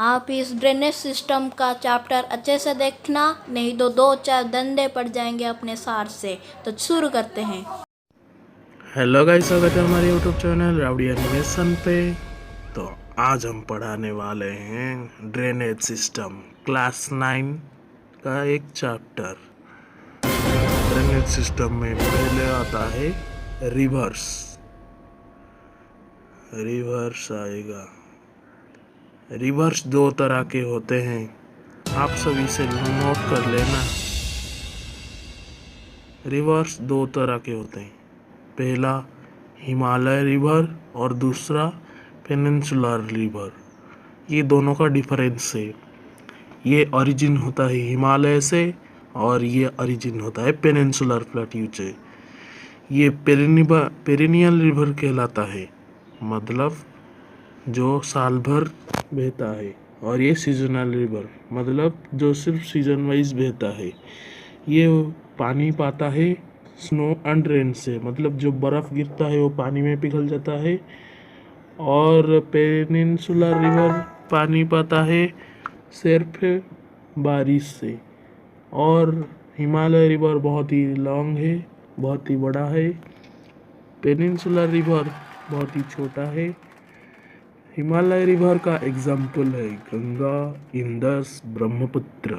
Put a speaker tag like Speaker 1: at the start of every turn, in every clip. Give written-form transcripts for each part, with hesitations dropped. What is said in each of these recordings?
Speaker 1: आप इस drainage system का चैप्टर अच्छे से देखना, नहीं तो 2-4 डंडे पड़ जाएंगे अपने सार से। तो शुरू करते हैं।
Speaker 2: हेलो गाइस, स्वागत है हमारे यूट्यूब चैनल राउडी एनिमेशन पे। तो आज हम पढ़ाने वाले हैं ड्रेनेज सिस्टम क्लास 9 का एक चैप्टर। ड्रेनेज सिस्टम में पहले आता है रिवर्स। रिवर्स आएगा। रिवर्स दो तरह के होते हैं, आप सभी से नोट कर लेना। रिवर्स दो तरह के होते हैं, पहला हिमालय रिवर और दूसरा पेनिनसुलर रिवर। ये दोनों का डिफरेंस है। ये ओरिजिन होता है हिमालय से और ये ओरिजिन होता है पेनिनसुलर प्लेट्यू से। ये पेरिनियल रिवर कहलाता है, मतलब जो साल भर बहता है, और ये सीजनल रिवर मतलब जो सिर्फ सीजन वाइज बहता है। ये पानी पाता है स्नो एंड रेन से, मतलब जो बर्फ़ गिरता है वो पानी में पिघल जाता है। और पेनिनसुलर रिवर पानी पाता है सिर्फ बारिश से। और हिमालय रिवर बहुत ही लॉन्ग है, बहुत ही बड़ा है। पेनिनसुलर रिवर बहुत ही छोटा है। हिमालय रिवर का एग्जाम्पल है Ganga, Indus, Brahmaputra.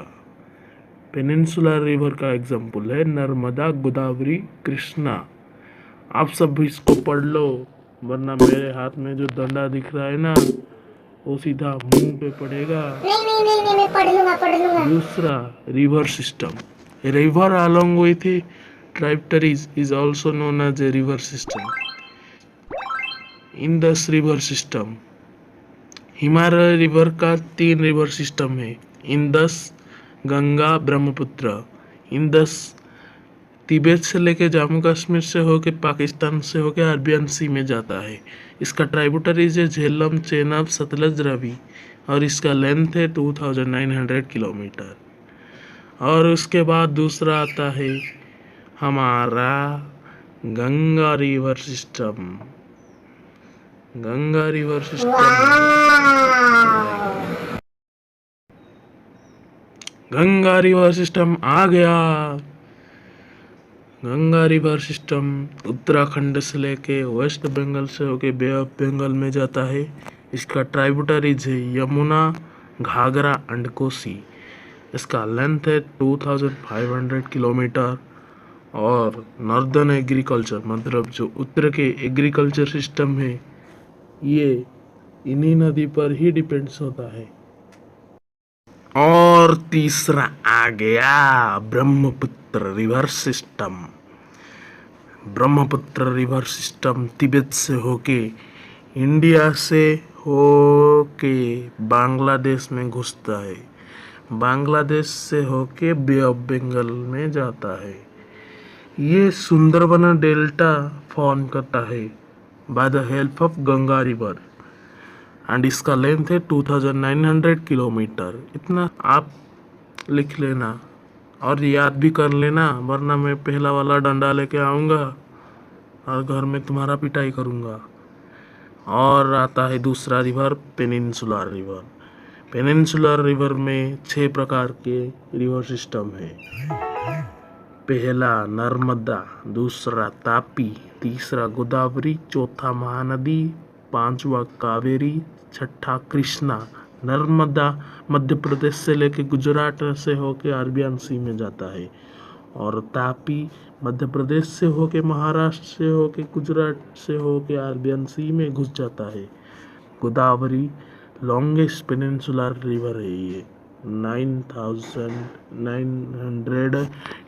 Speaker 2: Peninsular river का एग्जाम्पल है नर्मदा, गोदावरी, कृष्णा। आप सब इसको पढ़ लो, वरना मेरे हाथ में जो डंडा दिख रहा है ना, वो सीधा मुंह पे पड़ेगा।
Speaker 1: नहीं, मैं पढ़ लूंगा।
Speaker 2: दूसरा river system. River along with tributaries is also known as a river system. Indus river system. Himalaya river का 3 रिवर सिस्टम है, इंडस, गंगा, ब्रह्मपुत्र। इंडस तिब्बत से लेके जम्मू कश्मीर से होके पाकिस्तान से होके अरबियन सी में जाता है। इसका ट्राइब्यूटरीज है झेलम, चेनाब, सतलज, रवि, और इसका लेंथ है 2900 किलोमीटर। और उसके बाद दूसरा आता है हमारा Ganga river system. Ganga river system Ganga river system आ गया। गंगा रिवर सिस्टम उत्तराखंड से लेके वेस्ट बंगाल से होके बे ऑफ बंगाल में जाता है। इसका ट्राइब्यूटरीज है यमुना, घाघरा एंड कोसी। इसका लेंथ है 2500 किलोमीटर। और नॉर्दर्न एग्रीकल्चर, मतलब जो उत्तर के एग्रीकल्चर सिस्टम है, ये इन्हीं नदी पर ही डिपेंड्स होता है। और तीसरा आ गया Brahmaputra river system. Brahmaputra river system Tibet से होके, इंडिया से होके बांग्लादेश में घुसता है। बांग्लादेश से होके बे ऑफ बंगाल में जाता है। ये सुंदरबन डेल्टा फॉर्म करता है by the help of Ganga river, and इसका लेंथ है 2900 किलोमीटर। इतना आप लिख लेना और याद भी कर लेना, वरना मैं पहला वाला डंडा लेके आऊँगा और घर में तुम्हारा पिटाई करूँगा। और आता है दूसरा river peninsular river. Peninsular river में 6 प्रकार के रिवर सिस्टम है। पहला नर्मदा, दूसरा तापी, तीसरा गोदावरी, चौथा महानदी, पांचवा कावेरी, छठा कृष्णा। नर्मदा मध्य प्रदेश से लेके गुजरात से होके अरबियन सी में जाता है। और तापी मध्य प्रदेश से होके, महाराष्ट्र से होके, गुजरात से होके अरबियन सी में घुस जाता है। गोदावरी लॉन्गेस्ट पेनिनसुलर रिवर है। ये 9900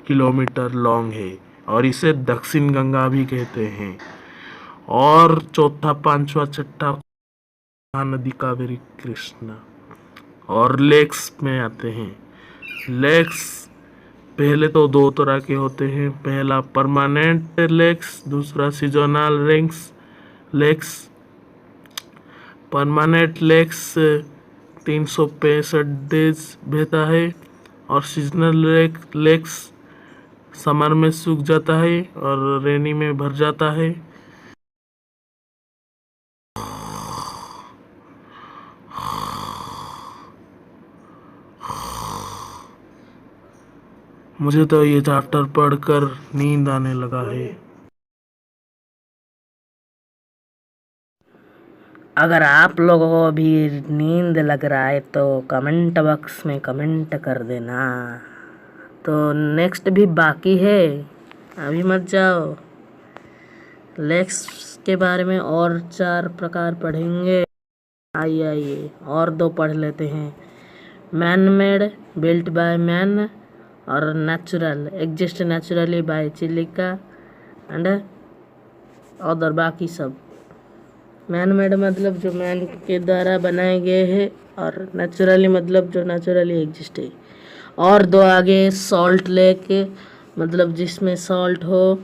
Speaker 2: किलोमीटर लॉन्ग है और इसे दक्षिण गंगा भी कहते हैं। और चौथा, पांचवा, छठा महानदी, कावेरी, कृष्णा। और लेक्स में आते हैं। लेक्स पहले तो 2 तरह के होते हैं, पहला परमानेंट लेक्स, दूसरा seasonal lakes. Permanent lakes 365 days बहता है और सीजनल लेक्स समर में सूख जाता है और रेनी में भर जाता है। मुझे तो ये चैप्टर पढ़कर नींद आने लगा है।
Speaker 3: अगर आप लोगों को भी नींद लग रहा है तो कमेंट बॉक्स में कमेंट कर देना। तो नेक्स्ट भी बाकी है, अभी मत जाओ। लेक्स के बारे में और 4 प्रकार पढ़ेंगे। आइए और 2 पढ़ लेते हैं। Man made, built by man, और natural, exist naturally by Chilika and other, बाकी सब। मैन मेड मतलब जो मैन के द्वारा बनाए गए हैं, और नेचुरली मतलब जो नेचुरली एग्जिस्ट है। और 2 आगे, सॉल्ट लेक मतलब जिसमें सॉल्ट हो,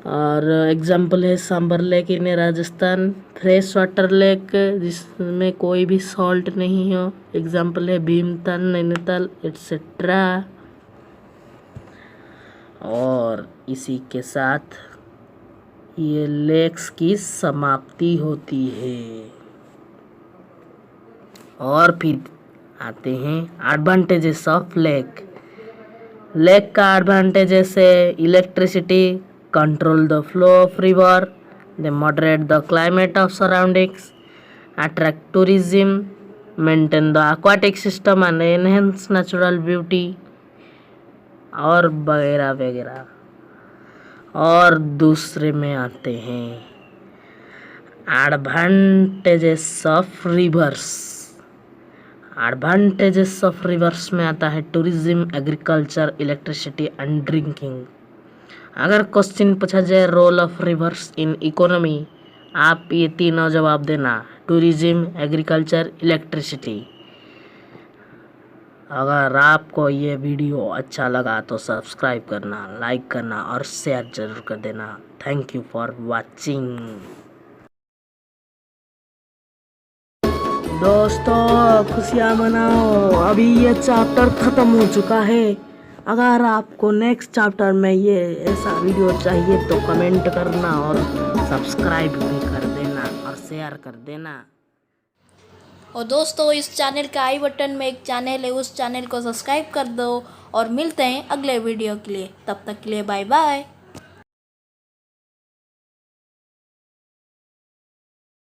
Speaker 3: और एग्जाम्पल है Sambhar lake in Rajasthan. Fresh water lake जिसमें कोई भी सॉल्ट नहीं हो, एग्जाम्पल है भीमताल, नैनीताल एट्सेट्रा। और इसी के साथ ये लेक्स की समाप्ति होती है। और फिर आते हैं एडवांटेजेस ऑफ लेक। लेक का एडवांटेजेस है electricity, control the flow of river, they moderate the climate of surroundings, attract tourism, maintain the aquatic system and enhance natural beauty, और वगैरह वगैरह। और दूसरे में आते हैं advantages of rivers. Advantages of rivers में आता है tourism, agriculture, electricity and drinking. अगर क्वेश्चन पूछा जाए role of rivers in economy, आप ये तीनों जवाब देना, टूरिज्म, एग्रीकल्चर, इलेक्ट्रिसिटी। अगर आपको ये वीडियो अच्छा लगा तो सब्सक्राइब करना, लाइक करना और शेयर जरूर कर देना। Thank you for watching. दोस्तों खुशियाँ मनाओ, अभी ये चैप्टर ख़त्म हो चुका है। अगर आपको नेक्स्ट चैप्टर में ये ऐसा वीडियो चाहिए तो कमेंट करना और सब्सक्राइब भी कर देना और शेयर कर देना।
Speaker 1: और दोस्तों इस चैनल का आई बटन में एक चैनल है, उस चैनल को सब्सक्राइब कर दो। और मिलते हैं अगले वीडियो के लिए, तब तक के लिए बाय बाय।